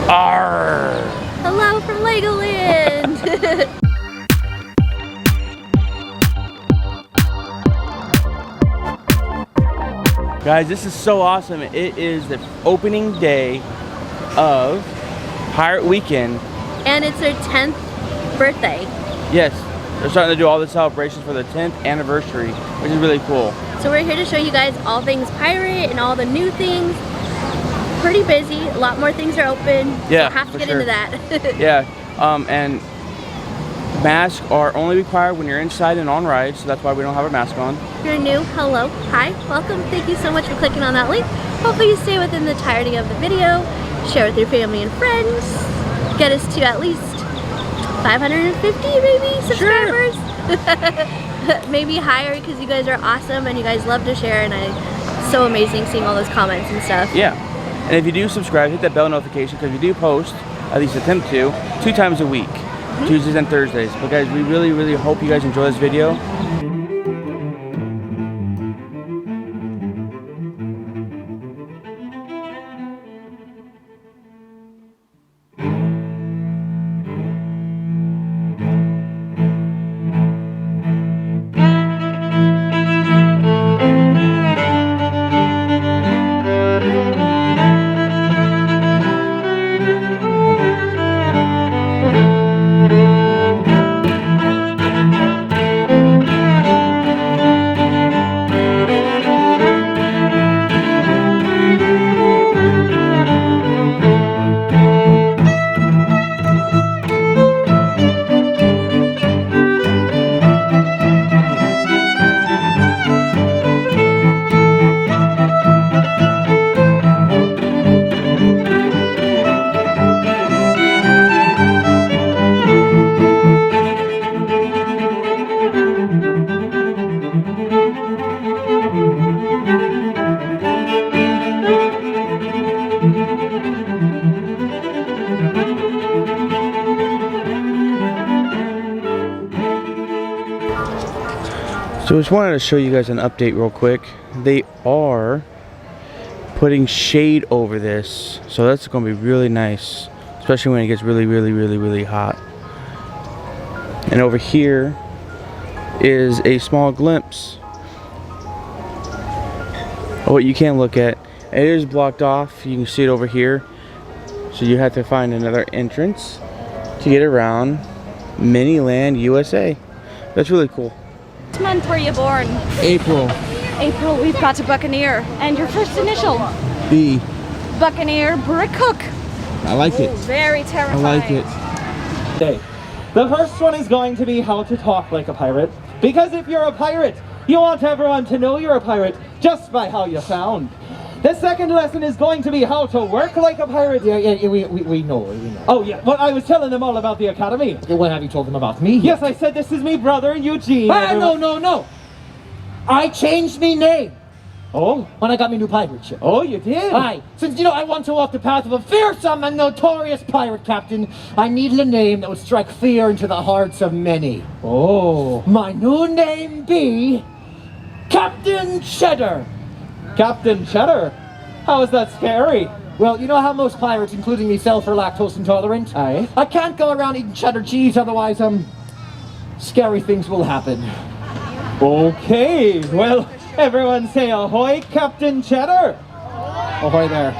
Arr! Hello from Legoland! Guys, this is so awesome. It is the opening day of Pirate Weekend. And it's their 10th birthday. Yes, they're starting to do all the celebrations for their 10th anniversary, which is really cool. So we're here to show you guys all things pirate and all the new things. Pretty busy, a lot more things are open. Yeah, so have to get into that. Yeah, and masks are only required when you're inside and on rides, so that's why we don't have our mask on. If you're new, hello, hi, welcome. Thank you so much for clicking on that link. Hopefully you stay within the entirety of the video. Share with your family and friends. Get us to at least 550 maybe subscribers. Sure. Maybe higher, because you guys are awesome and you guys love to share, and it's so amazing seeing all those comments and stuff. Yeah, and if you do subscribe, hit that bell notification, because we do post, at least attempt to, 2 times a week. Tuesdays and Thursdays. But guys, we really hope you guys enjoy this video. So I just wanted to show you guys an update real quick. They are putting shade over this, so that's going to be really nice, especially when it gets really hot. And over here is a small glimpse of what you can look at. It is blocked off, you can see it over here, so you have to find another entrance to get around Miniland USA. That's really cool. What month were you born? April. April, we've got a Buccaneer. And your first initial? B. Buccaneer Brick Hook. I like it. Very terrifying. I like it. Okay. The first one is going to be how to talk like a pirate. Because if you're a pirate, you want everyone to know you're a pirate just by how you sound. The second lesson is going to be how to work like a pirate. Yeah, we know. Oh yeah, well I was telling them all about the academy. Okay, what have you told them about me? Yes, I said this is me brother Eugene. No. I changed me name. Oh? When I got me new pirate ship. Oh, you did? Aye. Since, I want to walk the path of a fearsome and notorious pirate captain, I needed a name that would strike fear into the hearts of many. Oh. My new name be Captain Cheddar. Captain Cheddar? How is that scary? Well, you know how most pirates, including myself, are lactose intolerant? Aye. I can't go around eating cheddar cheese, otherwise, scary things will happen. Okay, well, everyone say ahoy, Captain Cheddar. Ahoy there.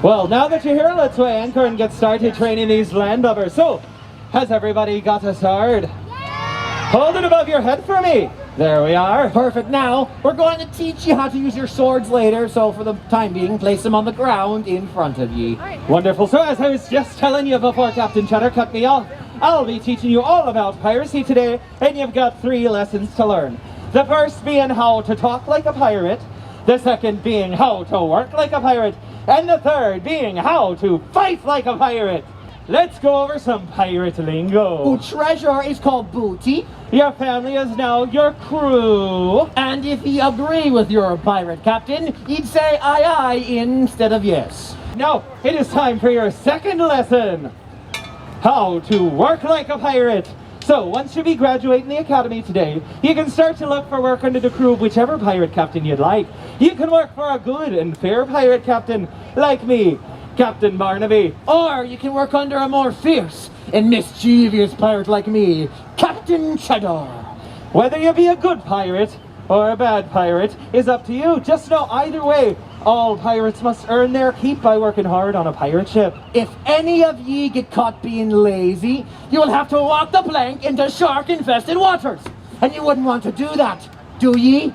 Well, now that you're here, let's weigh anchor and get started training these landlubbers. So, has everybody got a sword? Yeah! Hold it above your head for me. There we are. Perfect. Now, we're going to teach you how to use your swords later, so for the time being, place them on the ground in front of ye. Right. Wonderful. So as I was just telling you before Captain Cheddar cut me off, I'll be teaching you all about piracy today, and you've got 3 lessons to learn. The first being how to talk like a pirate, the second being how to work like a pirate, and the third being how to fight like a pirate. Let's go over some pirate lingo. Oh, treasure is called booty. Your family is now your crew. And if ye agree with your pirate captain, you'd say aye aye instead of yes. Now, it is time for your second lesson. How to work like a pirate. So, once you be graduating the academy today, you can start to look for work under the crew of whichever pirate captain you'd like. You can work for a good and fair pirate captain like me, Captain Barnaby. Or you can work under a more fierce and mischievous pirate like me, Captain Cheddar. Whether you be a good pirate or a bad pirate is up to you. Just know either way, all pirates must earn their keep by working hard on a pirate ship. If any of ye get caught being lazy, you will have to walk the plank into shark-infested waters. And you wouldn't want to do that, do ye?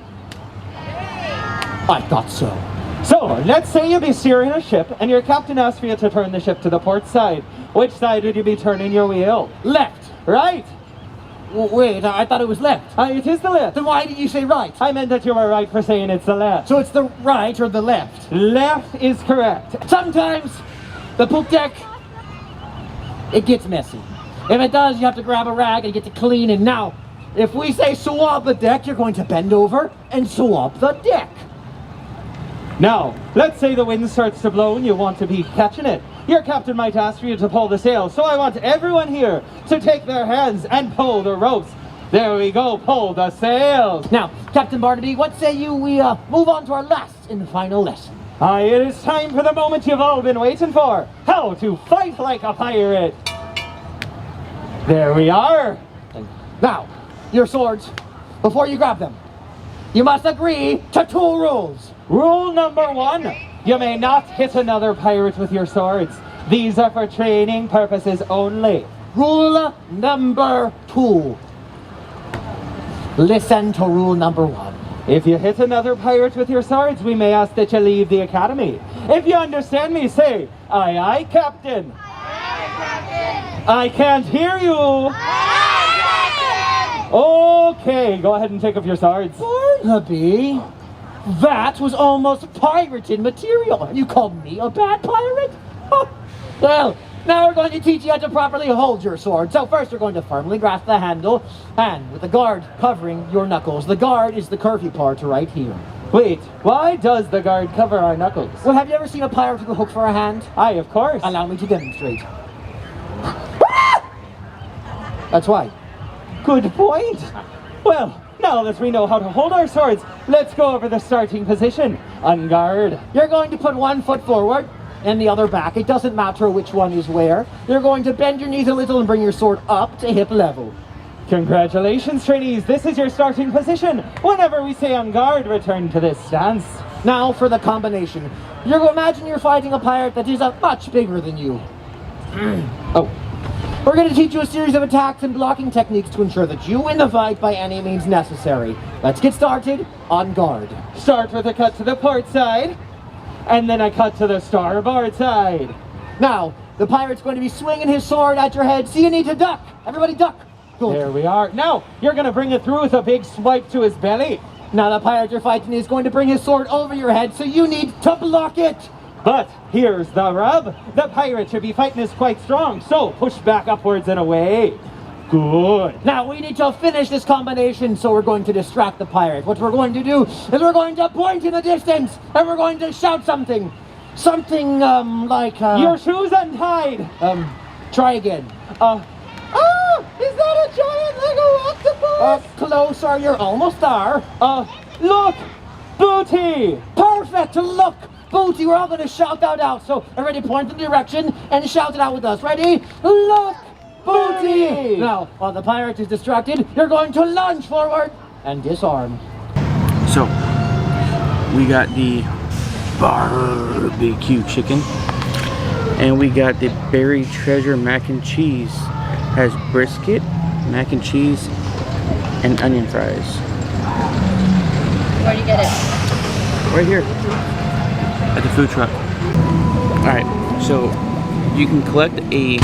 I thought so. So, let's say you be steering a ship and your captain asks for you to turn the ship to the port side. Which side would you be turning your wheel? Left. Right. Wait, I thought it was left. It is the left. Then why did you say right? I meant that you were right for saying it's the left. So it's the right or the left? Left is correct. Sometimes the poop deck, it gets messy. If it does, you have to grab a rag and get to cleaning. Now, if we say swab the deck, you're going to bend over and swab the deck. Now, let's say the wind starts to blow and you want to be catching it. Your captain might ask for you to pull the sail, so I want everyone here to take their hands and pull the ropes. There we go, pull the sails. Now, Captain Barnaby, what say you we move on to our last and final lesson? It is time for the moment you've all been waiting for. How to fight like a pirate. There we are. Now, your swords, before you grab them, you must agree to 2 rules. Rule number 1, you may not hit another pirate with your swords. These are for training purposes only. Rule number 2. Listen to rule number 1. If you hit another pirate with your swords, we may ask that you leave the academy. If you understand me, say, aye, aye, Captain. Aye, Captain. I can't hear you. Aye, Captain. Okay, go ahead and take off your swords. Barnaby, that was almost pirated material. You called me a bad pirate? Huh. Well, now we're going to teach you how to properly hold your sword. So first we're going to firmly grasp the handle and with the guard covering your knuckles. The guard is the curvy part right here. Wait, why does the guard cover our knuckles? Well, have you ever seen a pirate with a hook for a hand? Aye, of course. Allow me to demonstrate. That's why. Good point. Well, now that we know how to hold our swords, let's go over the starting position. On guard. You're going to put 1 foot forward and the other back. It doesn't matter which one is where. You're going to bend your knees a little and bring your sword up to hip level. Congratulations, trainees. This is your starting position. Whenever we say on guard, return to this stance. Now for the combination. You're going to imagine you're fighting a pirate that is much bigger than you. Oh. We're going to teach you a series of attacks and blocking techniques to ensure that you win the fight by any means necessary. Let's get started. On guard. Start with a cut to the port side, and then a cut to the starboard side. Now, the pirate's going to be swinging his sword at your head, so you need to duck. Everybody duck. Good. There we are. Now, you're going to bring it through with a big swipe to his belly. Now the pirate you're fighting is going to bring his sword over your head, so you need to block it. But here's the rub. The pirate should be fighting is quite strong, so push back upwards and away. Good. Now we need to finish this combination, so we're going to distract the pirate. What we're going to do is we're going to point in the distance, and we're going to shout something. Something, like, Your shoes untied. Try again. Is that a giant Lego octopus? Closer, you're almost there. Look! Booty! Perfect, look! Booty, we're all going to shout that out. So, everybody point in the direction and shout it out with us. Ready? Look! Booty! Now, while the pirate is distracted, you're going to lunge forward and disarm. So, we got the barbecue chicken, and we got the Berry Treasure mac and cheese. Has brisket, mac and cheese, and onion fries. Where'd you get it? Right here at the food truck. Alright, so you can collect a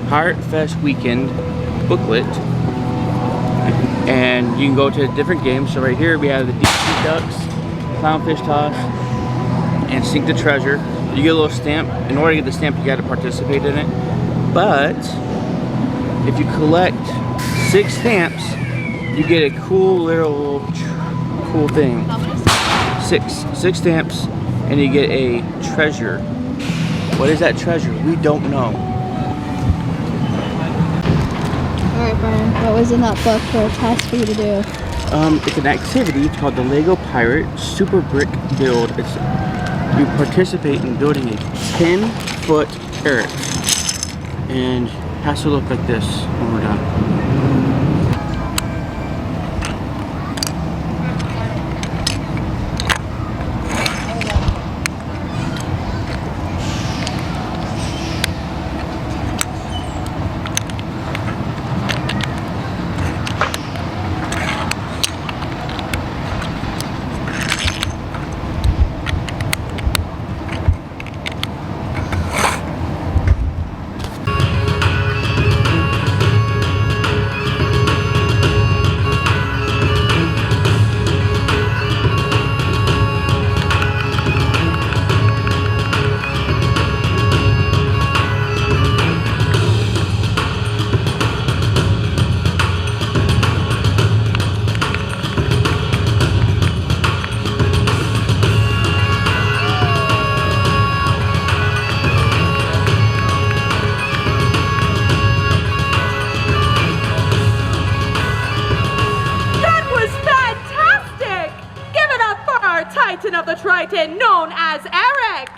Pirate Fest weekend booklet, and you can go to different games. So right here we have the deep sea ducks, clownfish toss, and sink the treasure. You get a little stamp. In order to get the stamp, you got to participate in it. But if you collect 6 stamps, you get a cool little cool thing. 6 stamps, and you get a treasure. What is that treasure? We don't know. Alright, Brian, what was in that book for a task for you to do? It's an activity. It's called the Lego Pirate Super Brick Build. you participate in building a 10-foot parrot. And it has to look like this when we're done. Titan of the Triton, known as Eric.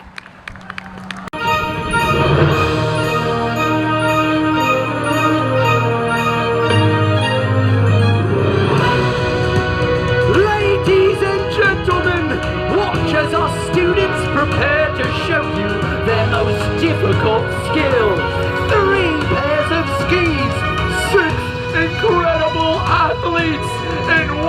Ladies and gentlemen, watch as our students prepare to show you their most difficult skill. 3 pairs of skis, 6 incredible athletes, and 1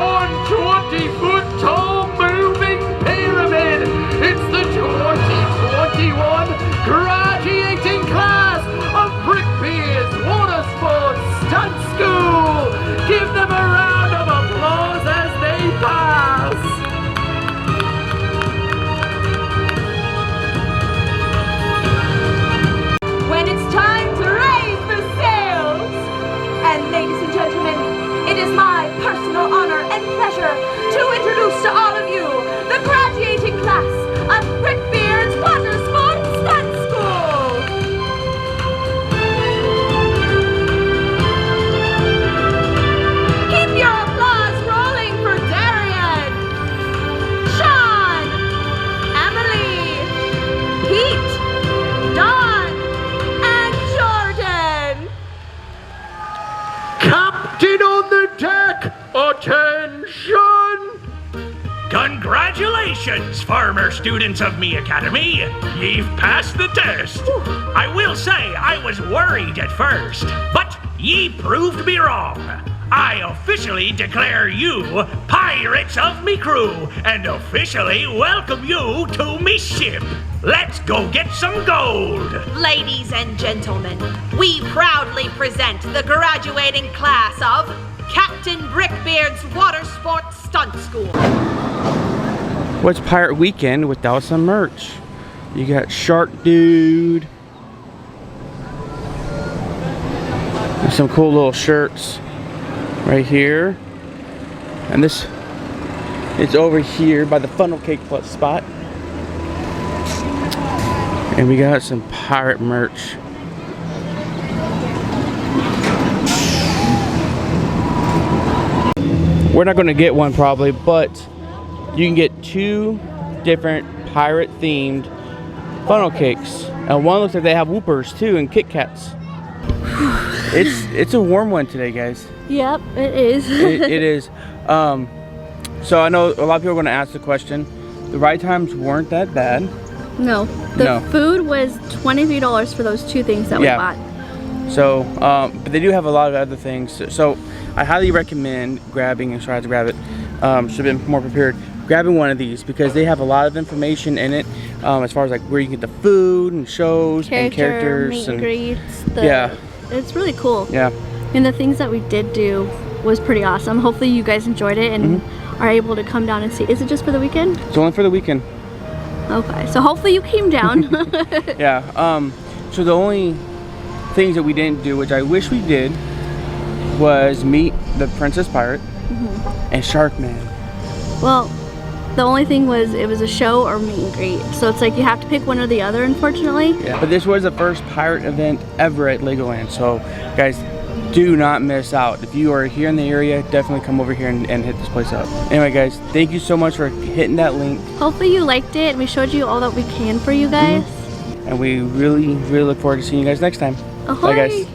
20-foot tall moving pyramid. It's the 2021 graduating class of Brickbeard's Water Sports Stunt School. Give them a round of applause as they pass. When it's time to raise the sails. And ladies and gentlemen, it is my personal honor and pleasure to introduce to all of you the graduating class of Brickbeard's Water Sports Stunt School. Keep your applause rolling for Darian, Sean, Emily, Pete, Don, and Jordan. Captain on the deck, attention! Congratulations, former students of me academy. You've passed the test. I will say I was worried at first, but ye proved me wrong. I officially declare you pirates of me crew and officially welcome you to me ship. Let's go get some gold. Ladies and gentlemen, we proudly present the graduating class of Captain Brickbeard's Water Sports Stunt School. What's Pirate Weekend without some merch? You got Shark Dude. There's some cool little shirts right here. And this, it's over here by the Funnel Cake Plus spot. And we got some pirate merch. We're not going to get one probably, but you can get 2 different pirate themed funnel cakes. And one looks like they have whoopers too and Kit Kats. It's a warm one today, guys. Yep, it is. it is. So I know a lot of people are going to ask the question. The ride times weren't that bad. No, the food was $23 for those 2 things that we bought. So, but they do have a lot of other things. So I highly recommend grabbing, and try to grab it. Should have been more prepared. Grabbing one of these because they have a lot of information in it, as far as like where you can get the food and shows and characters meet and greets. It's really cool. Yeah. And the things that we did do was pretty awesome. Hopefully you guys enjoyed it and are able to come down and see. Is it just for the weekend? It's only for the weekend. Okay, so hopefully you came down. Yeah. So the only things that we didn't do, which I wish we did, was meet the Princess Pirate and Sharkman. Well, the only thing was it was a show or meet and greet. So it's like you have to pick one or the other, unfortunately. Yeah, but this was the first pirate event ever at Legoland. So guys, do not miss out. If you are here in the area, definitely come over here and hit this place up. Anyway guys, thank you so much for hitting that link. Hopefully you liked it and we showed you all that we can for you guys. And we really look forward to seeing you guys next time. Ahoy! Bye guys.